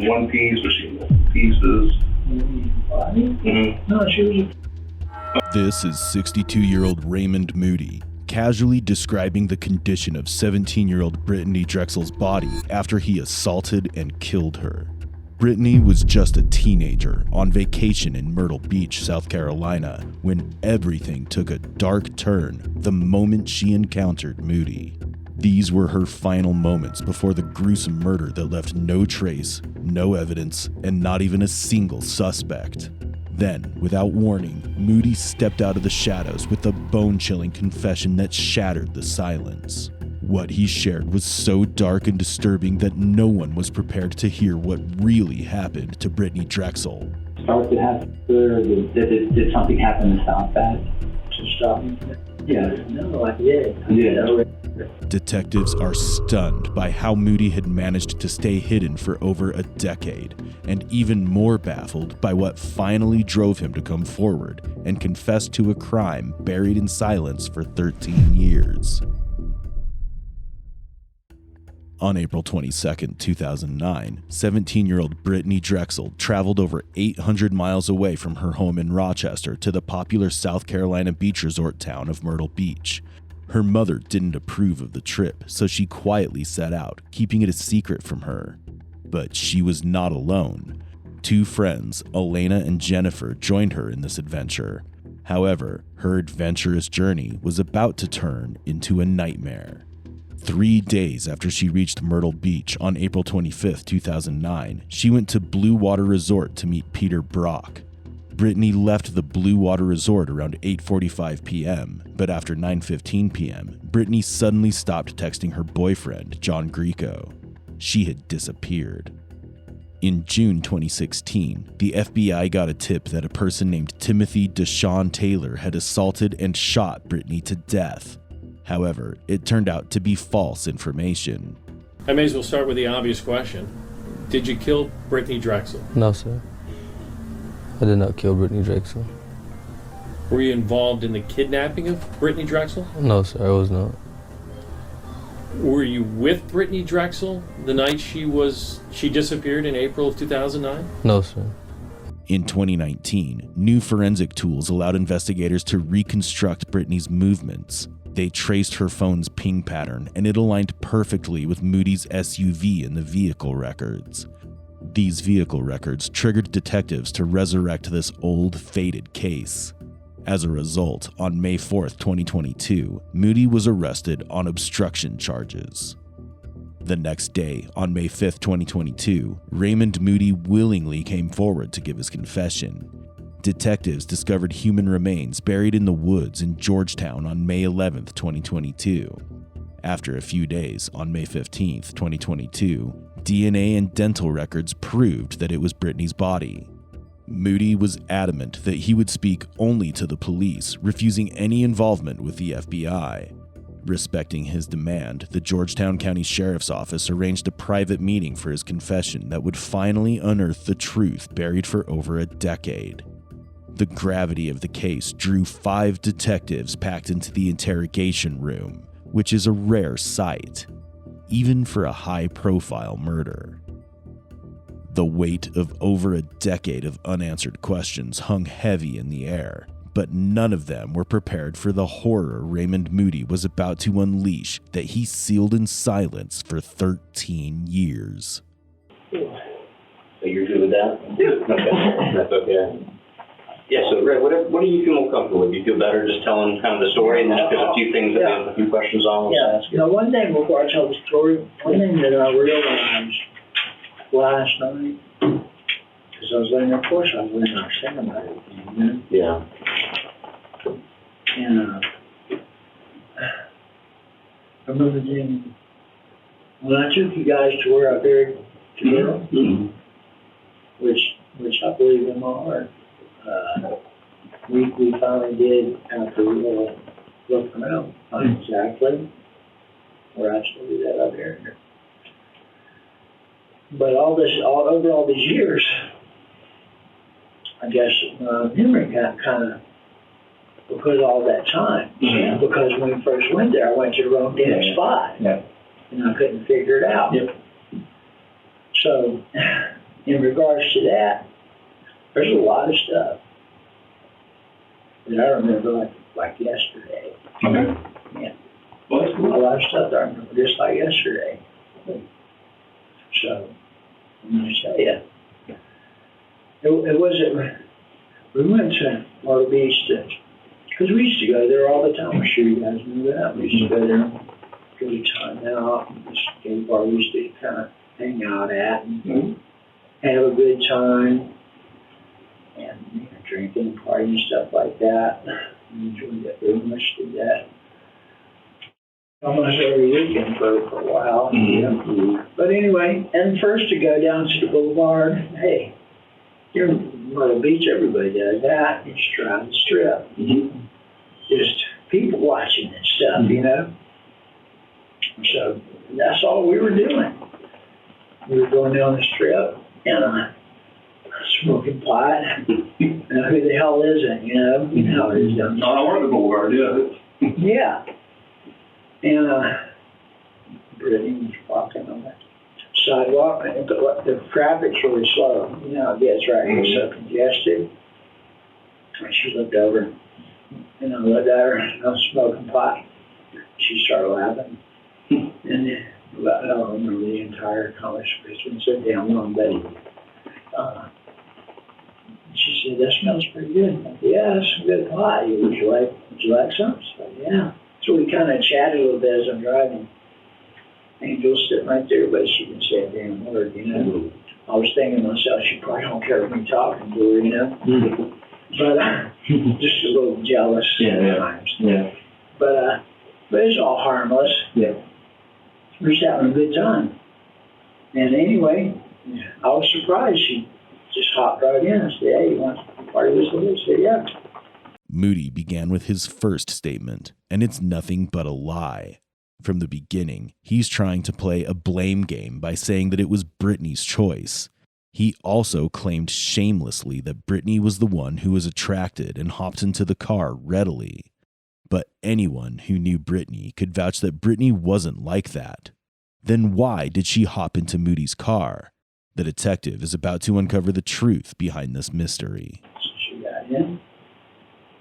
in one piece? Was she in pieces? No, she was. This is 62-year-old Raymond Moody, casually describing the condition of 17-year-old Brittanee Drexel's body after he assaulted and killed her. Brittanee was just a teenager on vacation in Myrtle Beach, South Carolina, when everything took a dark turn the moment she encountered Moody. These were her final moments before the gruesome murder that left no trace, no evidence, and not even a single suspect. Then, without warning, Moody stepped out of the shadows with a bone-chilling confession that shattered the silence. What he shared was so dark and disturbing that no one was prepared to hear what really happened to Brittanee Drexel. Did something happen to stop that? To stop me? Yeah, no, I did. Yeah. Detectives are stunned by how Moody had managed to stay hidden for over a decade, and even more baffled by what finally drove him to come forward and confess to a crime buried in silence for 13 years. On April 22, 2009, 17-year-old Brittanee Drexel traveled over 800 miles away from her home in Rochester to the popular South Carolina beach resort town of Myrtle Beach. Her mother didn't approve of the trip, so she quietly set out, keeping it a secret from her. But she was not alone. Two friends, Elena and Jennifer, joined her in this adventure. However, her adventurous journey was about to turn into a nightmare. 3 days after she reached Myrtle Beach on April 25, 2009, she went to Blue Water Resort to meet Peter Brock. Brittanee left the Blue Water Resort around 8:45 p.m., but after 9:15 p.m., Brittanee suddenly stopped texting her boyfriend, John Greco. She had disappeared. In June 2016, the FBI got a tip that a person named Timothy Deshaun Taylor had assaulted and shot Brittanee to death. However, it turned out to be false information. I may as well start with the obvious question. Did you kill Brittanee Drexel? No, sir. I did not kill Brittanee Drexel. Were you involved in the kidnapping of Brittanee Drexel? No, sir, I was not. Were you with Brittanee Drexel the night she disappeared in April of 2009? No, sir. In 2019, new forensic tools allowed investigators to reconstruct Brittanee's movements. They traced her phone's ping pattern, and it aligned perfectly with Moody's SUV in the vehicle records. These vehicle records triggered detectives to resurrect this old, faded case. As a result, on May 4, 2022, Moody was arrested on obstruction charges. The next day, on May 5, 2022, Raymond Moody willingly came forward to give his confession. Detectives discovered human remains buried in the woods in Georgetown on May 11, 2022. After a few days, on May 15, 2022, DNA and dental records proved that it was Brittanee's body. Moody was adamant that he would speak only to the police, refusing any involvement with the FBI. Respecting his demand, the Georgetown County Sheriff's Office arranged a private meeting for his confession that would finally unearth the truth buried for over a decade. The gravity of the case drew 5 detectives packed into the interrogation room, which is a rare sight, even for a high-profile murder. The weight of over a decade of unanswered questions hung heavy in the air, but none of them were prepared for the horror Raymond Moody was about to unleash that he sealed in silence for 13 years. So you're good with that? Yeah. Okay. That's okay. Yeah, so Ray, what do you feel more comfortable with? Do you feel better just telling kind of the story, and then if there's a few things that we have a few questions on? Yeah, one thing before I tell the story, one thing that I realized last night, because I was laying there, of course I was laying there thinking about everything, you know? Yeah. And I remember then, when I took you guys to where I buried the girl, which I believe in my heart, we finally did, after we were looking around, find exactly where I still do that up here. But over all these years, I guess memory got kind of, because of all that time, because when we first went there, I went to the wrong damn spot, and I couldn't figure it out. So in regards to that, there's a lot of stuff that I remember like yesterday. Okay. Yeah. Well, that's A cool. lot of stuff that I remember just like yesterday. So, I'm going to tell you, it wasn't, we went to Myrtle Beach because we used to go there all the time. I'm sure you guys knew that. We used to go there, good time out, and this gay bar we used to kind of hang out at and have a good time and drinking, partying, and stuff like that. We enjoyed that very much, did that almost every weekend for a while. Yeah. But anyway, and first to go down to the boulevard, hey, you're in Myrtle Beach, everybody does that. You just drive the strip. Just people watching and stuff, you know. So that's all we were doing. We were going down the strip and smoking pot. Who the hell isn't, you know? You know how it is down there. I work the boulevard, yeah. Yeah. And Brittany was walking on the sidewalk, and the traffic's really slow. You know, it gets right. It's so congested. And she looked over, and I looked at her, and I was smoking pot. She started laughing. And then, I don't remember the entire conversation. It's so damn long, but she said, "That smells pretty good." I'm like, "Yeah, that's some good pot. Would you like some?" She said, "Yeah." So we kind of chatted a little bit as I'm driving. Angel's sitting right there, but she didn't say a damn word, you know. I was thinking to myself, she probably don't care if me talking to her, you know. But just a little jealous sometimes. Yeah. But it's all harmless. Yeah. We're just having a good time. And anyway, I was surprised. She just hopped right in and said, "Hey, you want to party with us?" I said, "Yeah." Moody began with his first statement, and it's nothing but a lie. From the beginning, he's trying to play a blame game by saying that it was Brittanee's choice. He also claimed shamelessly that Brittanee was the one who was attracted and hopped into the car readily. But anyone who knew Brittanee could vouch that Brittanee wasn't like that. Then why did she hop into Moody's car? The detective is about to uncover the truth behind this mystery. So she got in,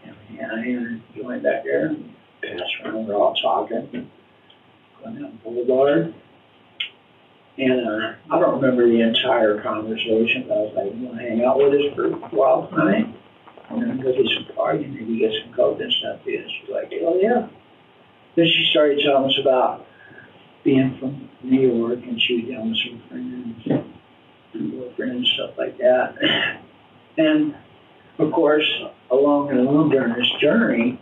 and we had her joined back there, and passed around, we're all talking, going down the boulevard. And I don't remember the entire conversation, but I was like, "You want to hang out with us for a while tonight? And then go get some party and maybe get some coke and stuff." And she's like, "Oh, yeah." Then she started telling us about being from New York, and she was down with some friends, and boyfriend and stuff like that. And, of course, along during this journey,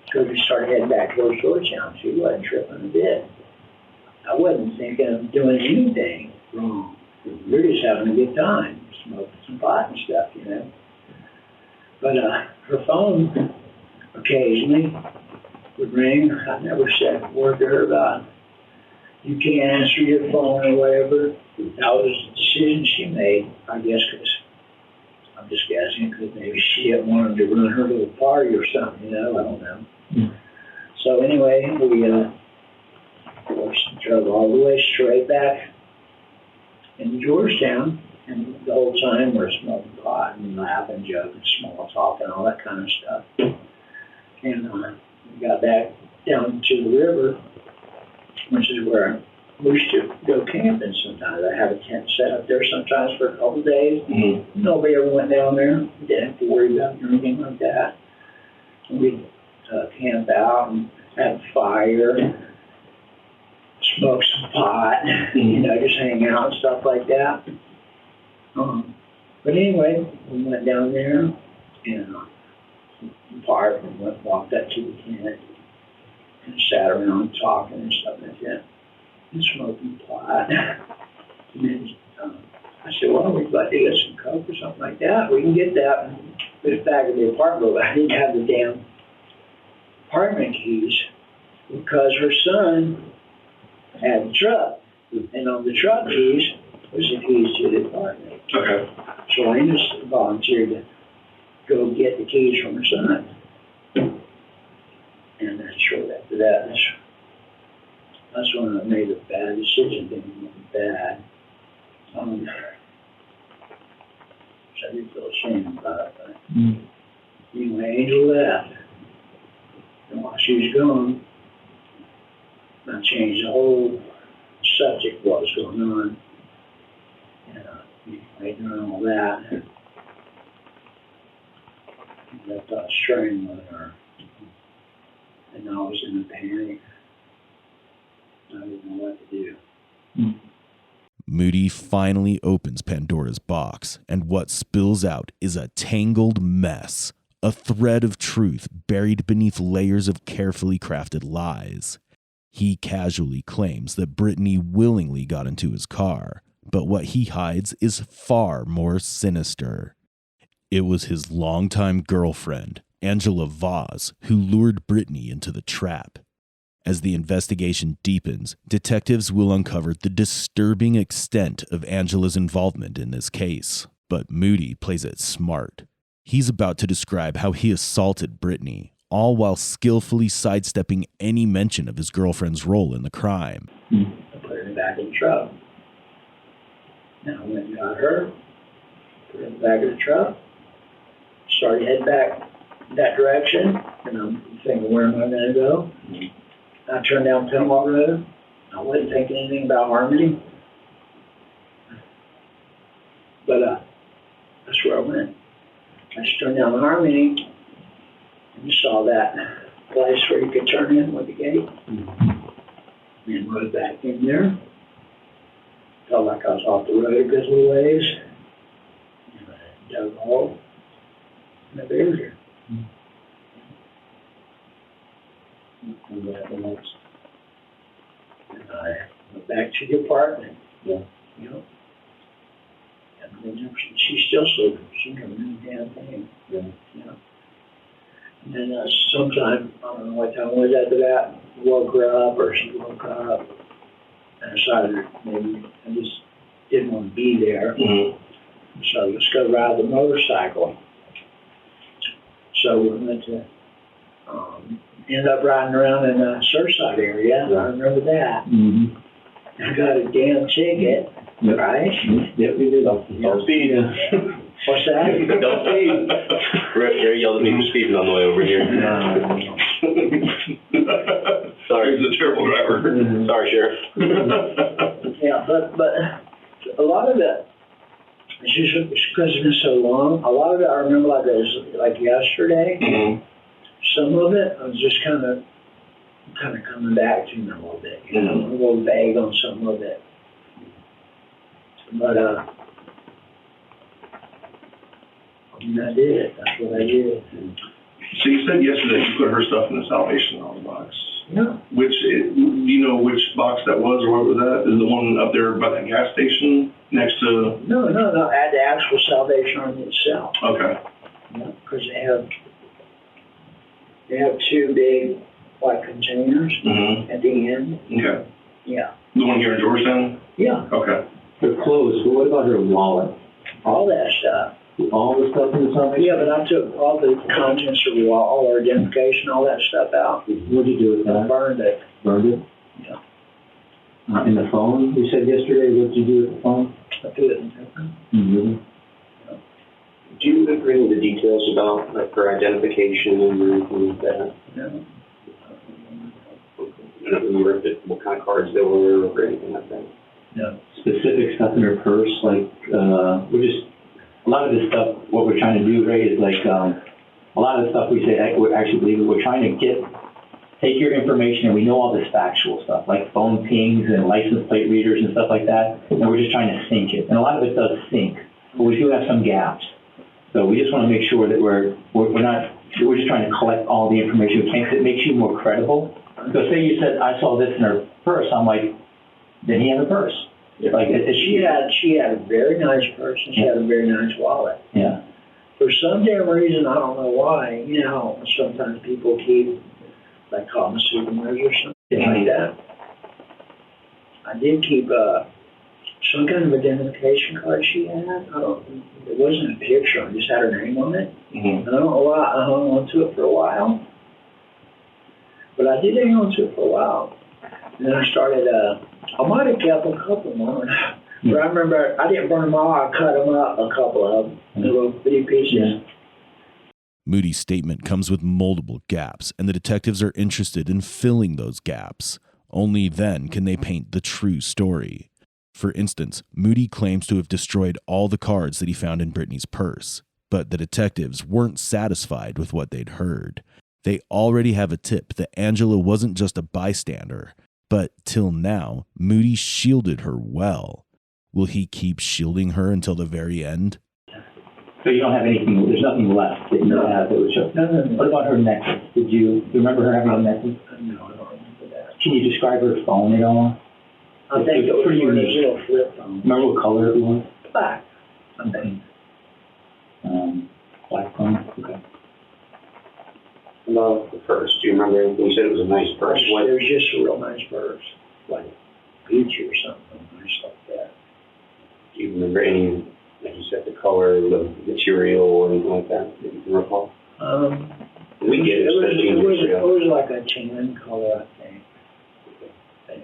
because we started heading back towards Georgetown, she wasn't tripping a bit. I wasn't thinking of doing anything wrong. We were just having a good time, smoking some pot and stuff, you know. But her phone occasionally would ring. I never said a word to her about, "You can't answer your phone," or whatever. That was a decision she made, I guess, because I'm just guessing, because maybe she didn't want him to run her little party or something, you know. I don't know. So anyway, we of course drove all the way straight back into Georgetown. And the whole time we're smoking pot and laughing, joking, small talk, and all that kind of stuff. And we got back down to the river, which is where we used to go camping sometimes. I have a tent set up there sometimes for a couple of days. Nobody ever went down there. We didn't have to worry about anything like that. And we'd camp out and have a fire, smoke some pot, you know, just hang out and stuff like that. But anyway, we went down there and parked and walked up to the tent and sat around talking and stuff like that and smoking pot. And then I said, "Well, we'd like to get some coke or something like that. We can get that in the back of the apartment." But I didn't have the damn apartment keys because her son had the truck, and on the truck keys was the keys to the apartment. Okay. So I just volunteered to go get the keys from her son. And then shortly after that, that's when I made a bad decision, being bad. I did feel ashamed about it. But anyway, Angel left. And while she was gone, I changed the whole subject of what was going on. And making her all that. And I thought straying with her. And I was in a panic. I didn't know what to do. Moody finally opens Pandora's box, and what spills out is a tangled mess, a thread of truth buried beneath layers of carefully crafted lies. He casually claims that Brittanee willingly got into his car, but what he hides is far more sinister. It was his longtime girlfriend, Angela Vaz, who lured Brittanee into the trap. As the investigation deepens, detectives will uncover the disturbing extent of Angela's involvement in this case. But Moody plays it smart. He's about to describe how he assaulted Brittanee, all while skillfully sidestepping any mention of his girlfriend's role in the crime. I put her in the back of the truck. Now I went and got her, put her in the back of the truck, started heading back that direction, and I'm thinking, where am I going to go? I turned down Penwell Road. I wasn't thinking anything about Harmony. But that's where I went. I just turned down Harmony, and you saw that place where you could turn in with the gate. And rode back in there. Felt like I was off the road a good little ways. And I dug a hole, and I buried her. And I went back to the apartment. You know. And then she's still sleeping. She never knew a damn thing. You know. And then sometime, I don't know what time it was after that, woke her up or she woke up. And I decided maybe I just didn't want to be there. So let's go ride the motorcycle. So we went to ended up riding around in the Surfside area. I remember that. I got a damn ticket, right? Yep, we did. Don't speed. What's that? Don't speed. Ray yelled at me for speeding on the way over here. Sorry. He's a terrible driver. Sorry, Sheriff. Yeah, but a lot of it, it's just because it's been so long, a lot of it I remember like it was like yesterday. Some of it I was just kind of coming back to me a little bit, you know, a little vague on some of it. But I did it. That's what I did. So you said yesterday you put her stuff in the Salvation Army box. Yeah. Do you know which box that was or what was that? Is the one up there by that gas station next to? No. At the actual Salvation Army itself. Okay. Yeah, because they have two big white containers at the end. Okay. Yeah. The one here in Georgetown? Yeah. Okay. Her clothes, but what about her wallet? All that stuff. All the stuff in the Salvation? Yeah, but I took all the contents of the wall, all our identification, all that stuff out. What'd you do with I that? burned it. Burned it? Yeah. And the phone, you said yesterday, what'd you do with the phone? I threw it in there. Do you agree with the details about like her identification and everything like that? No. I don't remember what kind of cards they were or anything like that. No. Specific stuff in her purse, like, a lot of this stuff, what we're trying to do, Ray, is like, a lot of the stuff we say, we actually believe it, we're trying to take your information, and we know all this factual stuff, like phone pings and license plate readers and stuff like that, and we're just trying to sync it. And a lot of it does sync, but we do have some gaps. So we just want to make sure that we're just trying to collect all the information. It makes you more credible. So say you said, I saw this in her purse, I'm like, then he has a purse. Like She had a very nice purse and she had a very nice wallet. Yeah. For some damn reason, I don't know why, you know, sometimes people keep, like, common souvenirs or something like that. I did keep some kind of identification card she had. It wasn't a picture, I just had her name on it. And I don't know why I hung on to it for a while. But I did hang on to it for a while. And then I started, I might have kept a couple more. But I remember, I didn't burn them all, I cut them up, a couple of them, little bitty pieces. Yeah. Moody's statement comes with multiple gaps, and the detectives are interested in filling those gaps. Only then can they paint the true story. For instance, Moody claims to have destroyed all the cards that he found in Brittanee's purse, but the detectives weren't satisfied with what they'd heard. They already have a tip that Angela wasn't just a bystander, but till now, Moody shielded her well. Will he keep shielding her until the very end? So you don't have anything, there's nothing left that you have that would show. No. What about her necklace? Do you remember her having a necklace? No, I don't remember that. Can you describe her phone at all? I think it was pretty one of those unique. little flip phones. Remember what color it was? Black, I think. Black phone? Okay. About the purse, do you remember anything? You said it was a nice purse. It What, was just a real nice purse, like Gucci or something, nice like that. do you remember any, like you said, the color, the material, or anything like that that you can recall? We get it, especially in it Israel. was like a tan color, I think. Do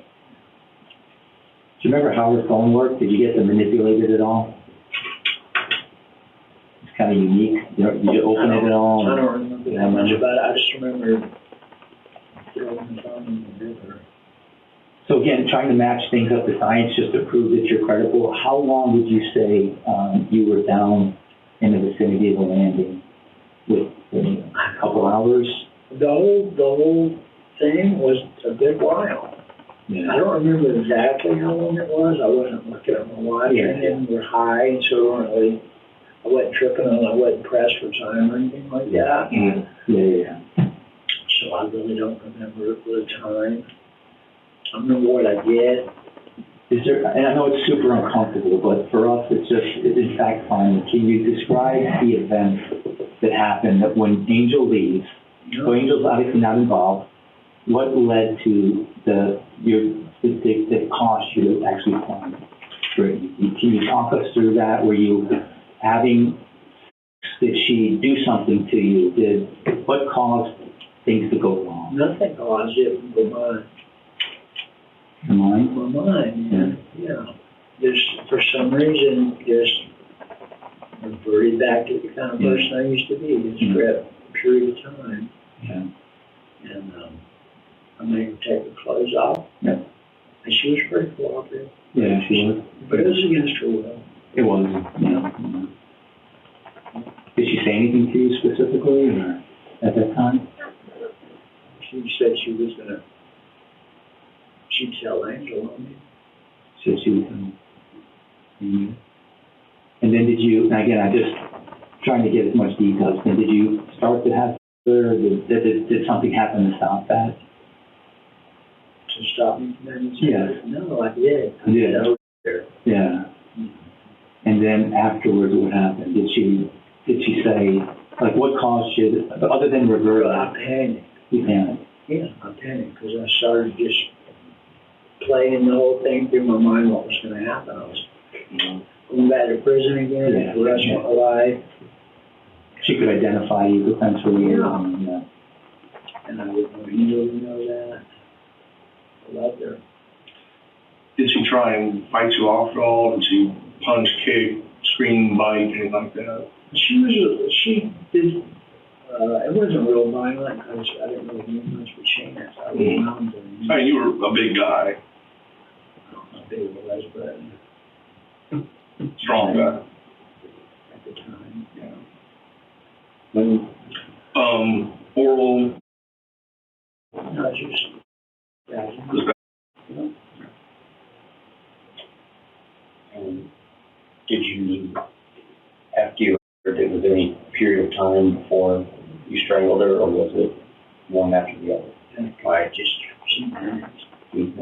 you remember how her phone worked? Did you get to manipulate it at all? It's kind of unique. Did you open it at all? I don't remember that much about it. I just remember throwing the phone in the river. So again, trying to match things up to science just to prove that you're credible. How long would you say you were down in the vicinity of the landing? With a couple hours? The whole thing was a good while. Yeah. I don't remember exactly how long it was. I wasn't looking at my watch, and then we're high, so I wasn't tripping on. I wasn't pressed for time or anything like that. Yeah. So I really don't remember the time. I remember what I did. Is there? And I know it's super uncomfortable, but for us, it's in fact fine. Can you describe the events that happened when Angel leaves? So Angel's obviously not involved. What led to the cost you to actually find Brittany? Can you talk us through that? Were you did she do something to you? What caused things to go wrong? Nothing caused it but Your mind? my mind, man. Yeah. Just for some reason, I'm reverted back to the kind of person I used to be. Just for a period of time. Yeah. And I made her take her clothes off. Yeah. And she was pretty cooperative. Yeah, she was. But it was against her will. It was. Yeah. Did she say anything to you specifically, or at that time? She said she was she'd tell Angel on me. So she was. And then did you? And again, I just trying to get as much details. Then did you start to have her? Or did something happen to stop that? To stop me from having sex? Yeah. No, I did. Yeah. I was there. Yeah. And then afterwards, what happened? Did she say, like, what caused you, other than revert? I panicked. You panicked. Yeah, I panicked because I started just playing the whole thing through my mind what was going to happen. I was going back to prison again for the rest of my life. She could identify you potentially. Yeah. And I didn't want Angel to know that. I loved her. Did she try and fight you off at all? Did she punch, kick, scream, bite, anything like that? She did, it wasn't real violent because I didn't really do much with chance. I was around her. I mean, you were a big guy, I don't know how big it was, but strong guy. at the time, yeah. Oral. No, just, yeah. Did you, after you, was there any period of time before you strangled her, or was it one after the other? I just, she managed. Do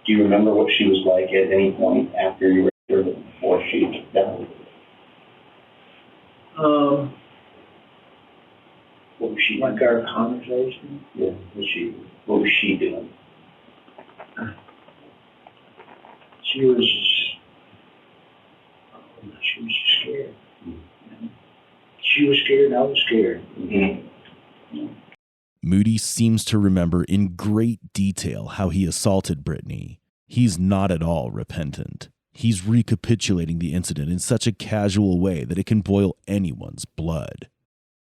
you remember what she was like at any point after you raped her before she died? What was she, like our conversation? Yeah. What was she doing? She was just scared. She was scared, I was scared. Moody seems to remember in great detail how he assaulted Brittany. He's not at all repentant. He's recapitulating the incident in such a casual way that it can boil anyone's blood.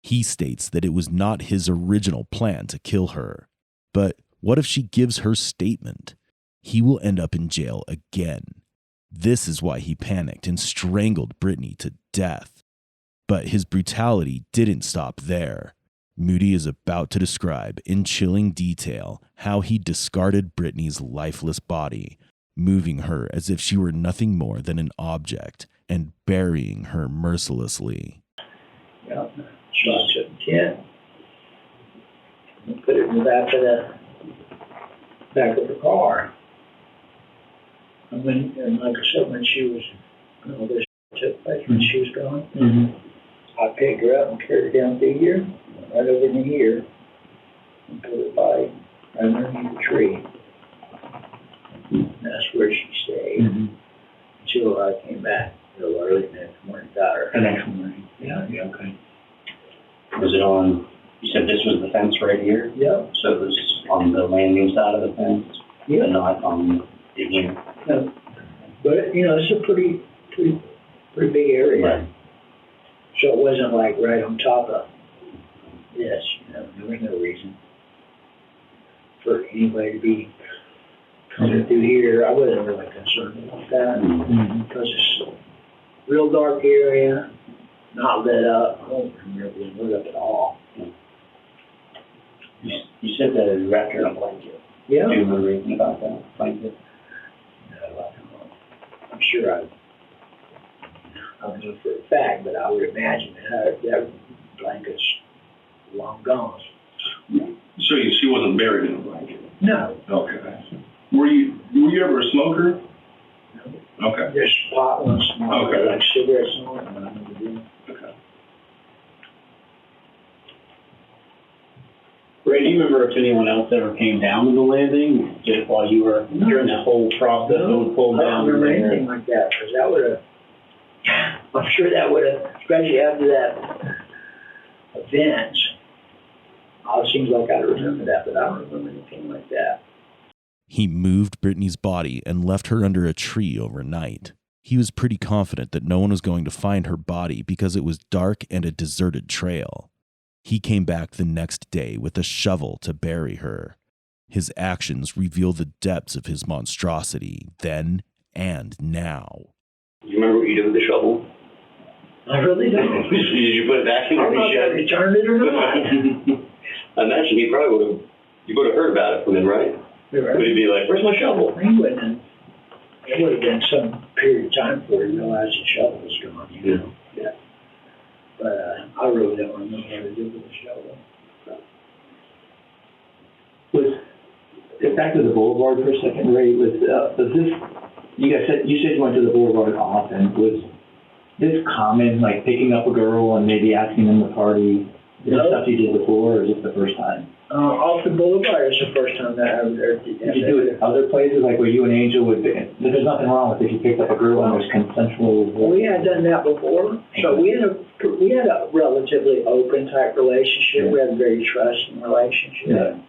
He states that it was not his original plan to kill her. But what if she gives her statement? He will end up in jail again. This is why he panicked and strangled Brittanee to death. But his brutality didn't stop there. Moody is about to describe in chilling detail how he discarded Brittanee's lifeless body, moving her as if she were nothing more than an object and burying her mercilessly. Yeah, shot to the chin. And put it in the back of the car. And like I said, when she was, this took place when she was gone, I picked her up and carried her down through here, right over in here, and put her body right underneath the tree. And that's where she stayed until I came back real early the next morning, got her. The next morning. Yeah. Okay. Was it on, you said this was the fence right here? Yep. So it was on the landing side of the fence? Yeah. And not on the end? No. But, it's a pretty big area. Right. So it wasn't like right on top of this, there was no reason for anybody to be coming through here. I wasn't really concerned about that because it's a real dark area, not lit up. I don't remember being lit up at all. You said that it was wrapped in a blanket. Yeah. Do you remember anything about that blanket? No, I don't know. I'm sure I don't know for a fact, but I would imagine that blanket's long gone. So she wasn't buried in a blanket? No. Okay. Were you ever a smoker? No. Okay. There's pot once in a while, Okay. like cigarette smoking, but I never did. Okay. Ray, do you remember if anyone else ever came down to the landing just while you were during that whole process of pulled I down? don't remember anything like that, because that would have, I'm sure that would have, especially after that event, it seems like I remember that, but I don't remember anything like that. He moved Brittanee's body and left her under a tree overnight. He was pretty confident that no one was going to find her body because it was dark and a deserted trail. He came back the next day with a shovel to bury her. His actions reveal the depths of his monstrosity then and now. Do you remember what you did with the shovel? I really don't. Did you put it back in I'm not the going to return it or not. I imagine he probably you would have heard about it from him, right? Would he be like, where's my shovel? He wouldn't. It would have been some period of time before he realized the shovel was gone, Yeah. But I really don't remember what to do with the shovel. Back to the boulevard for a second, Ray, was this, you said you went to the boulevard often, was this common, like picking up a girl and maybe asking them to party? Is this stuff you did before, or is this the first time? Off the boulevard is the first time that I ever did that. Did you do it at other places, like where you and Angel would be? There's nothing wrong with if you picked up a girl and there's consensual. We had done that before, so we had a relatively open type relationship. We had a very trusting relationship.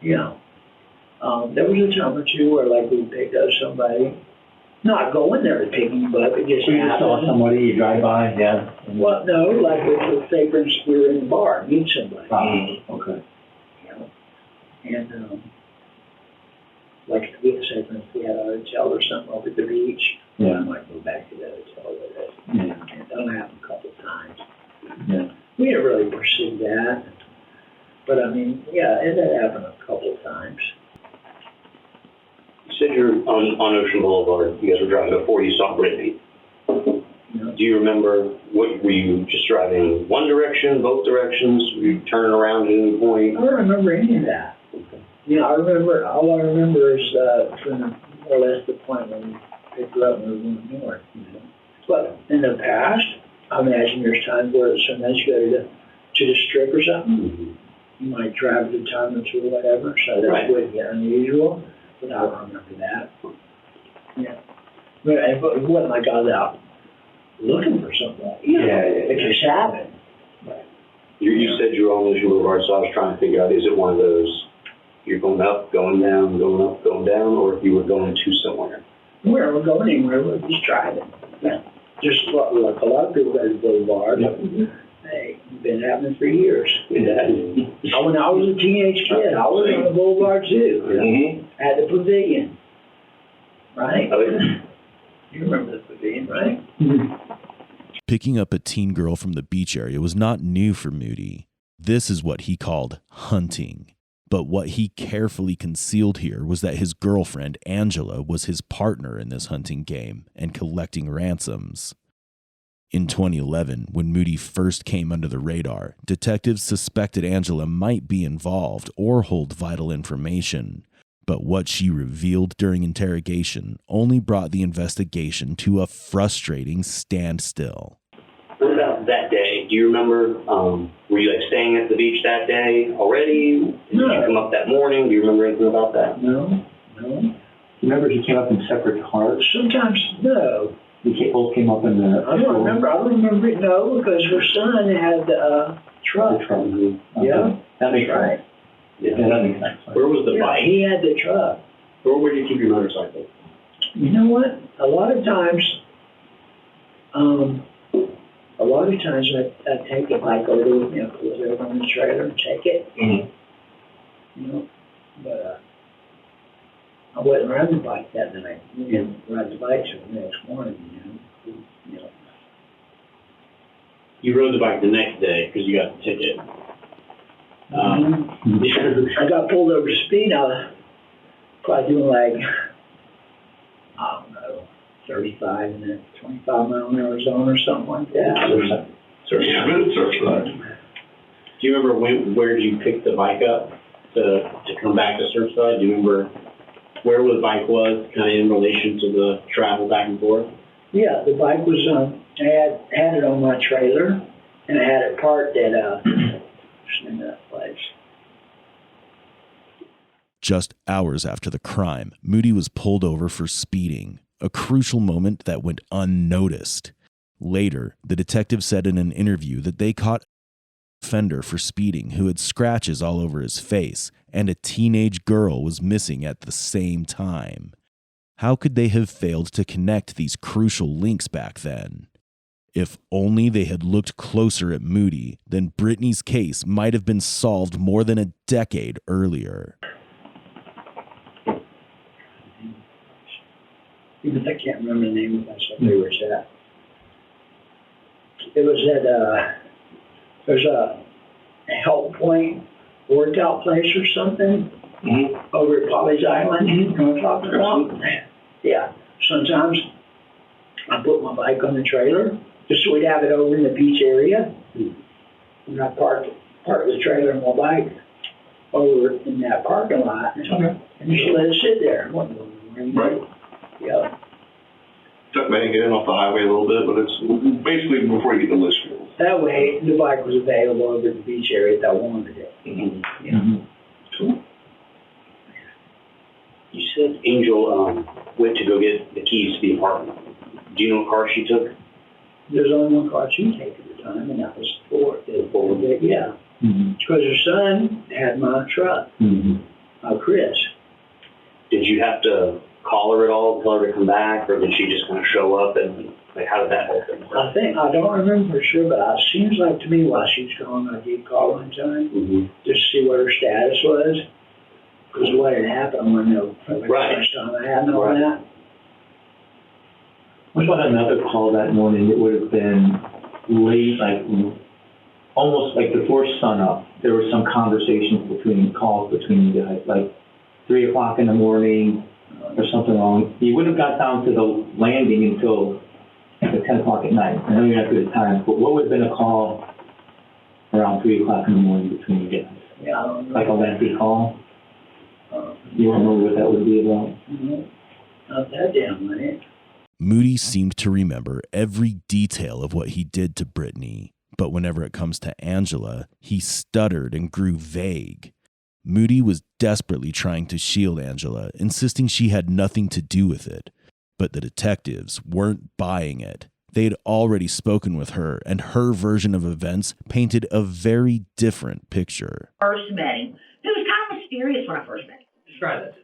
There was a time or two where like we picked up somebody, not going there to pick them up, it just So you saw somebody, you drive by, yeah. Well, no, like if say for instance we were in the bar, meet somebody. Okay. And like if we say for instance we had a hotel or something over at the beach, I might go back to that hotel with us. And that'll happen a couple of times. Yeah. We didn't really pursue that. But I mean, it did happen a couple of times. You said you're on Ocean Boulevard. You guys were driving before you saw Brittanee. Do you remember, were you just driving one direction, both directions? Were you turning around at any point? I don't remember any of that. Okay. All I remember is from more or less the point when we picked her up and we were going north. But in the past, I imagine there's times where sometimes you go to the strip or something. You might drive the time or two or whatever, so that would be unusual, but I don't remember that. Yeah. But it wasn't like I was out looking for something. It just happened. You said you were on Ocean Boulevard, so I was trying to figure out, is it one of those, you're going up, going down, going up, going down, or if you were going to somewhere? We're going anywhere, we're just driving. Yeah. Just like a lot of people go to the boulevard. Yep. Hey, been happening for years. Yeah. When I was a teenage kid, I was on the boulevard too. Mm-hmm. At the pavilion. Right? Oh, yeah. You remember the pavilion, right? Picking up a teen girl from the beach area was not new for Moody. This is what he called hunting. But what he carefully concealed here was that his girlfriend, Angela, was his partner in this hunting game and collecting ransoms. In 2011, when Moody first came under the radar, detectives suspected Angela might be involved or hold vital information. But what she revealed during interrogation only brought the investigation to a frustrating standstill. What about that day? Do you remember, were you like staying at the beach that day already? Did you come up that morning? Do you remember anything about that? No. Remember he came up in separate cars? Sometimes, no. Both came up in the... I don't remember it, no, because her son had the truck. The truck. Yeah. That makes Right. sense. Yeah, that makes sense. Where was the Yeah, bike? he had the truck. Where did you keep your motorcycle? You know what? A lot of times I take the bike over with me, I pull it over on the trailer and take it. Mm-hmm. You know, but I wasn't riding the bike that night. We didn't ride the bike till the next morning, you know. You rode the bike the next day because you got the ticket. I got pulled over to speed. I was probably doing like, I don't know, 35 in a 25-mile-an-hour zone or something like that. Yeah, but it's Surfside. Do you remember where did you pick the bike up to come back to Surfside? Do you remember where the bike was kind of in relation to the travel back and forth? Yeah, the bike was, I had it on my trailer, and I had it parked at, in that place. Just hours after the crime, Moody was pulled over for speeding, a crucial moment that went unnoticed. Later, the detective said in an interview that they caught an offender for speeding who had scratches all over his face, and a teenage girl was missing at the same time. How could they have failed to connect these crucial links back then? If only they had looked closer at Moody, then Brittaney's case might have been solved more than a decade earlier. Even I can't remember the name of that stuff they were at. It was at, there's a Help Point workout place or something over at Polly's Island. You know what I'm talking about? Yeah. Sometimes I put my bike on the trailer just so we'd have it over in the beach area. And I parked the trailer and my bike over in that parking lot. And just let it sit there. Right. Yeah. Tuck may get in off the highway a little bit, but it's basically before you get to Litchfield. That way, the bike was available over at the beach area if I wanted it. Mm-hmm. Yeah. Cool. You said Angel went to go get the keys to the apartment. Do you know what car she took? There's only one car she could take at the time, and that was Ford. Yeah. Mm-hmm. Because her son had my truck, Chris. Did you have to call her at all, tell her to come back, or did she just kind of show up, and like, how did that whole thing work? I don't remember for sure, but it seems like to me while she was gone, I did call one time just to see what her status was. Because what had happened, I want to know the first time I had known that. What about another call that morning? It would have been late, like almost like before sunup. There was some conversations between you guys, like 3 o'clock in the morning or something wrong. You wouldn't have got down to the landing until like 10 o'clock at night. I know you're not good at times, but what would have been a call around 3 o'clock in the morning between you guys? Yeah, I don't know. Like a lengthy call? You don't remember what that would be about? Not that damn late. Moody seemed to remember every detail of what he did to Brittanee, but whenever it comes to Angela, he stuttered and grew vague. Moody was desperately trying to shield Angela, insisting she had nothing to do with it. But the detectives weren't buying it. They had already spoken with her, and her version of events painted a very different picture. First met him. He was kind of mysterious when I first met him. Describe that.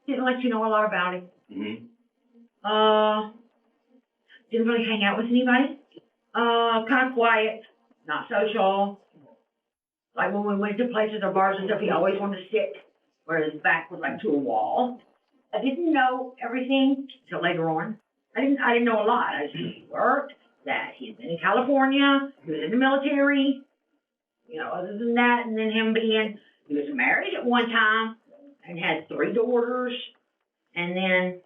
Didn't let you know a lot about him. Mm-hmm. Didn't really hang out with anybody. Kind of quiet, not social. Like when we went to places or bars and stuff, he always wanted to sit where his back was like to a wall. I didn't know everything till later on. I didn't know a lot. I just knew he worked, that he had been in California, he was in the military, other than that, and then he was married at one time and had 3 daughters, and then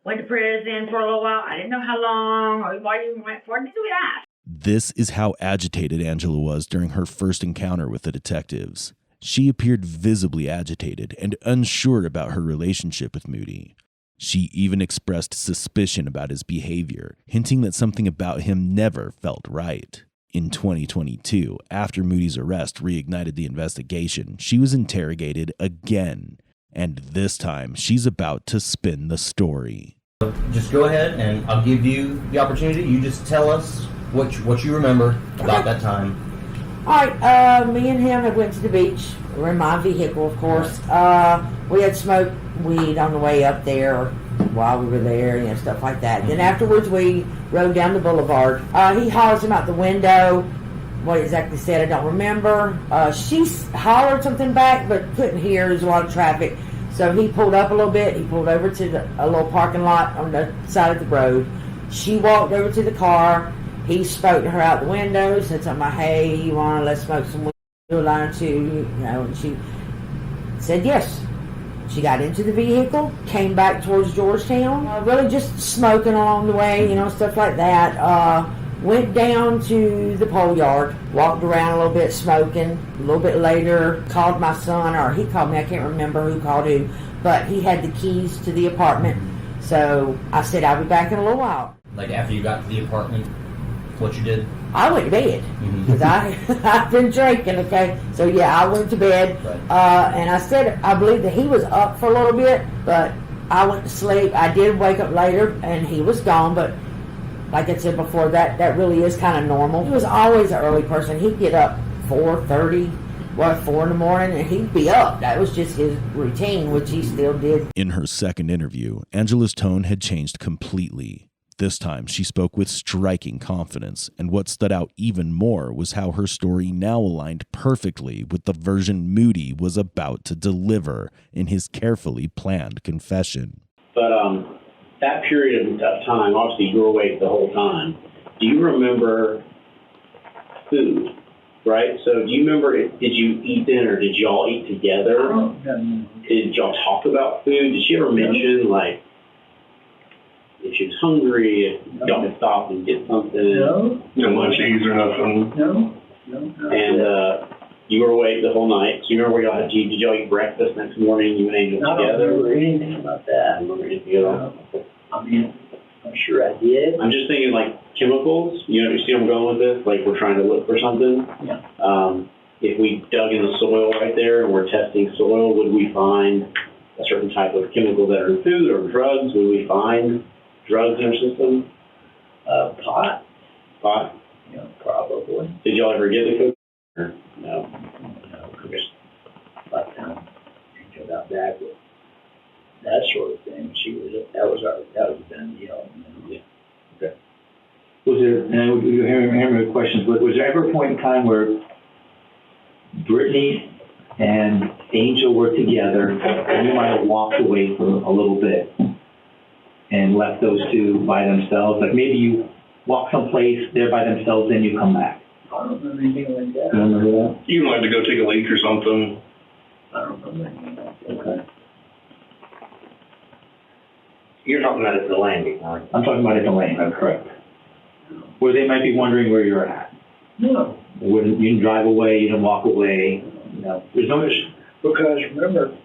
went to prison for a little while. I didn't know how long or why he went for it. I didn't do that. This is how agitated Angela was during her first encounter with the detectives. She appeared visibly agitated and unsure about her relationship with Moody. She even expressed suspicion about his behavior, hinting that something about him never felt right. In 2022, after Moody's arrest reignited the investigation, she was interrogated again. And this time, she's about to spin the story. Just go ahead and I'll give you the opportunity. You just tell us what you remember about that time. All right, me and him had went to the beach. We were in my vehicle, of course. We had smoked weed on the way up there while we were there, stuff like that. Then afterwards, we rode down the boulevard. He hollers him out the window. What exactly said, I don't remember. She hollered something back, but couldn't hear. There's a lot of traffic. So he pulled up a little bit. He pulled over to a little parking lot on the side of the road. She walked over to the car. He spoke to her out the window, said something like, hey, you want to let's smoke some weed, a line or two, and she said yes. She got into the vehicle, came back towards Georgetown, really just smoking along the way, stuff like that. Went down to the pole yard, walked around a little bit smoking. A little bit later, called my son, or he called me, I can't remember who called who, but he had the keys to the apartment. So I said, I'll be back in a little while. Like after you got to the apartment, what you did? I went to bed because I've been drinking, okay? So yeah, I went to bed, right. And I said I believe that he was up for a little bit, but I went to sleep. I did wake up later and he was gone, but like I said before, that really is kind of normal. He was always an early person. He'd get up 4:30, 4 in the morning, and he'd be up. That was just his routine, which he still did. In her second interview, Angela's tone had changed completely. This time, she spoke with striking confidence, and what stood out even more was how her story now aligned perfectly with the version Moody was about to deliver in his carefully planned confession. But that period of time, obviously you were awake the whole time. Do you remember food, right? So do you remember, did you eat dinner? Did y'all eat together? Did y'all talk about food? Did she ever mention, like, if she was hungry, if y'all could stop and get something? No munchies or nothing? No. And you were awake the whole night. So you remember y'all did y'all eat breakfast next morning? You and Angel together? I don't remember anything about that. I don't remember anything at all. I mean, I'm sure I did. I'm just thinking like chemicals. You see where I'm going with this? Like we're trying to look for something. Yeah. If we dug in the soil right there and we're testing soil, would we find a certain type of chemical that are in food or drugs? Would we find drugs in our system? Pot. Pot? Probably. Did y'all ever get the coke? Or no. By the time she got back with that sort of thing, that was a done deal. Yeah. Okay. Was there, and you're hearing the questions, but was there ever a point in time where Brittanee and Angel were together and you might have walked away for a little bit and left those two by themselves? Like maybe you walk someplace, they're by themselves, then you come back. I don't remember anything like that. You don't remember that? You might have to go take a leak or something. I don't remember anything like that. Okay. You're talking about at the landing, right? I'm talking about at the lane, that's correct. Where they might be wondering where you're at. No. You didn't drive away, you didn't walk away. No. There's no issue. Because remember,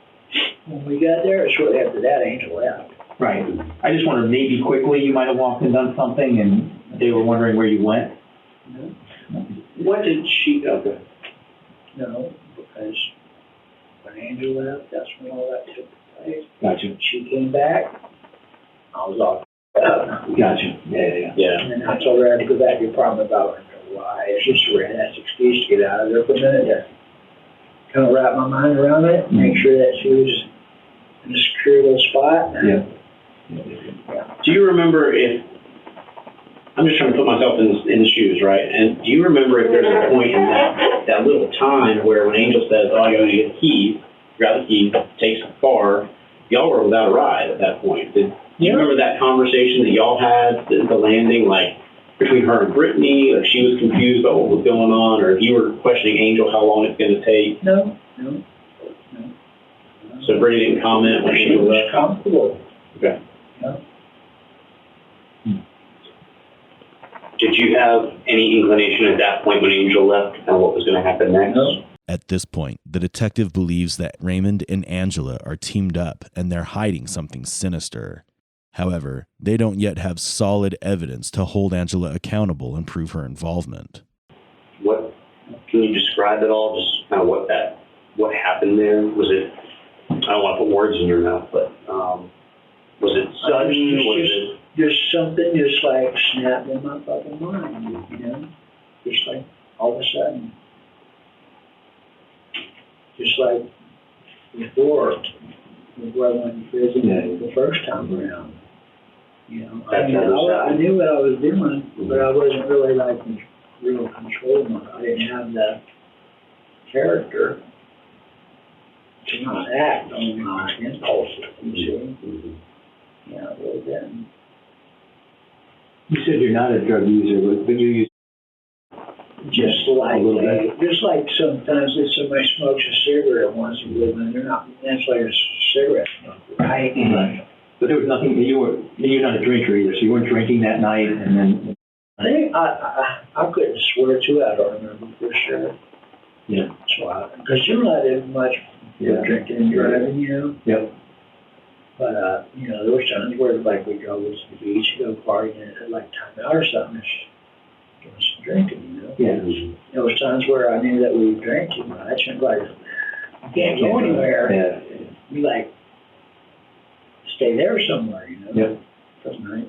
when we got there, shortly after that, Angel left. Right. I just wondered, maybe quickly you might have walked and done something and they were wondering where you went? No. What did she, okay. No, because when Angel left, that's when all that took place. Gotcha. She came back, I was off. Gotcha. Yeah. And then I told her I had to go back to the apartment about why. It's just a nice excuse to get out of there for a minute to kind of wrap my mind around it, make sure that she was in a secure little spot. Yeah. Do you remember if, I'm just trying to put myself in the shoes, right? And do you remember if there's a point in that little time where when Angel says, oh, I gotta get the key, grab the key, takes the car, y'all were without a ride at that point. Do you remember that conversation that y'all had at the landing, like between her and Brittany, like she was confused about what was going on, or if you were questioning Angel how long it's going to take? No. So Brittany didn't comment when Angel She was left? comfortable. Okay. No. Did you have any inclination at that point when Angel left and what was going to happen next? No. At this point, the detective believes that Raymond and Angela are teamed up and they're hiding something sinister. However, they don't yet have solid evidence to hold Angela accountable and prove her involvement. What can you describe at all? Just kind of what happened there? Was it? I don't want to put words in your mouth, but was it sudden? Was it just something just like snapped in my fucking mind, you know? Just like all of a sudden. Just like before I went to prison the first time around. You know, I knew what I was doing, but I wasn't really like in real control mode. I didn't have the character to not act on my impulses, you see. Yeah, I really didn't. You said you're not a drug user, but you use just like sometimes if somebody smokes a cigarette once in a blue moon, they're not necessarily a cigarette smoker, right? Mm-hmm. But there was nothing. You're not a drinker either, so you weren't drinking that night, and then. I think I couldn't swear to it. I don't remember for sure. Yeah. So because generally I didn't much drinking and driving, you know. Yep. But you know, there was times where like we go to the beach, go partying at like time out or something. Doing some drinking, you know. Yeah. There was times where I knew that we were drinking much, and like you can't go anywhere. Yeah. We like stay there somewhere, you know. Yep. That's nice.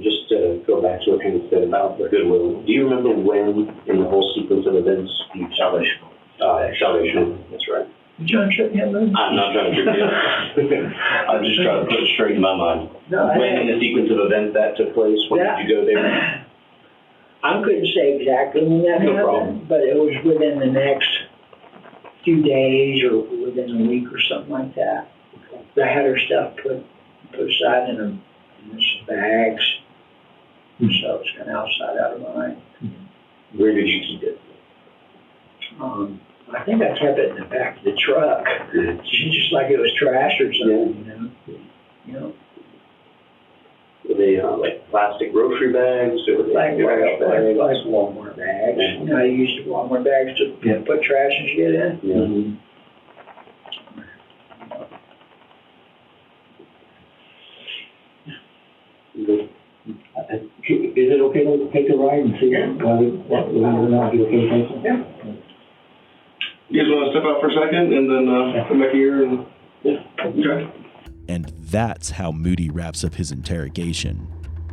just to go back to what you said about the goodwill? Do you remember when in the whole sequence of events you Salvation? Salvation. That's right. John tripped me up. I'm not trying to trip you up. I'm just trying to put it straight in my mind. No, when in the sequence of events that took place, when did you go there? I couldn't say exactly when that happened, but it was within the next few days or within a week or something like that. I had her stuff put aside in some bags, so it's kind of outside out of mind. Where did you keep it? I think I kept it in the back of the truck, just like it was trash or something, you know. Were they like plastic grocery bags, or were they like Walmart bags? Yeah. You know, I used Walmart bags to put trash and shit in. Yeah. Mm-hmm. Is it okay to take a ride and see what we're not be okay with? Yeah. You guys want to step out for a second and then come back here and okay. And that's how Moody wraps up his interrogation.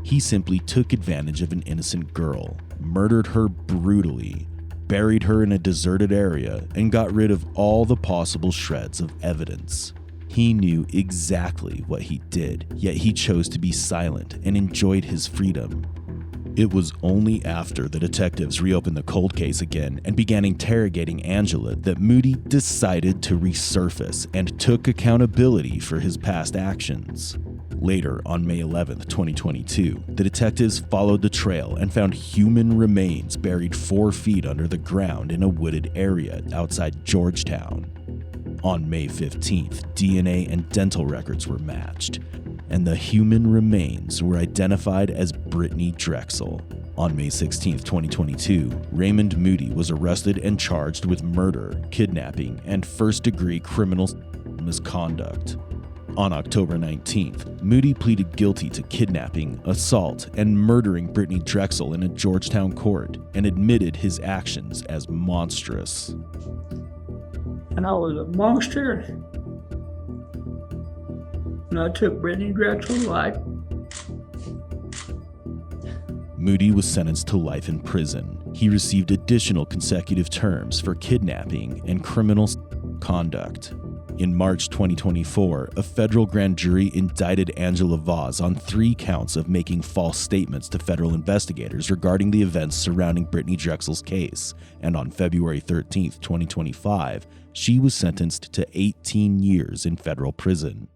He simply took advantage of an innocent girl, murdered her brutally, buried her in a deserted area, and got rid of all the possible shreds of evidence. He knew exactly what he did, yet he chose to be silent and enjoyed his freedom. It was only after the detectives reopened the cold case again and began interrogating Angela that Moody decided to resurface and took accountability for his past actions. Later, on May 11th, 2022, the detectives followed the trail and found human remains buried 4 feet under the ground in a wooded area outside Georgetown. On May 15th, DNA and dental records were matched, and the human remains were identified as Brittanee Drexel. On May 16th, 2022, Raymond Moody was arrested and charged with murder, kidnapping, and first-degree criminal misconduct. On October 19th, Moody pleaded guilty to kidnapping, assault, and murdering Brittanee Drexel in a Georgetown court and admitted his actions as monstrous. And I was a monster. And I took Brittanee Drexel's life. Moody was sentenced to life in prison. He received additional consecutive terms for kidnapping and criminal conduct. In March 2024, a federal grand jury indicted Angela Voss on 3 counts of making false statements to federal investigators regarding the events surrounding Brittanee Drexel's case, and on February 13, 2025, she was sentenced to 18 years in federal prison.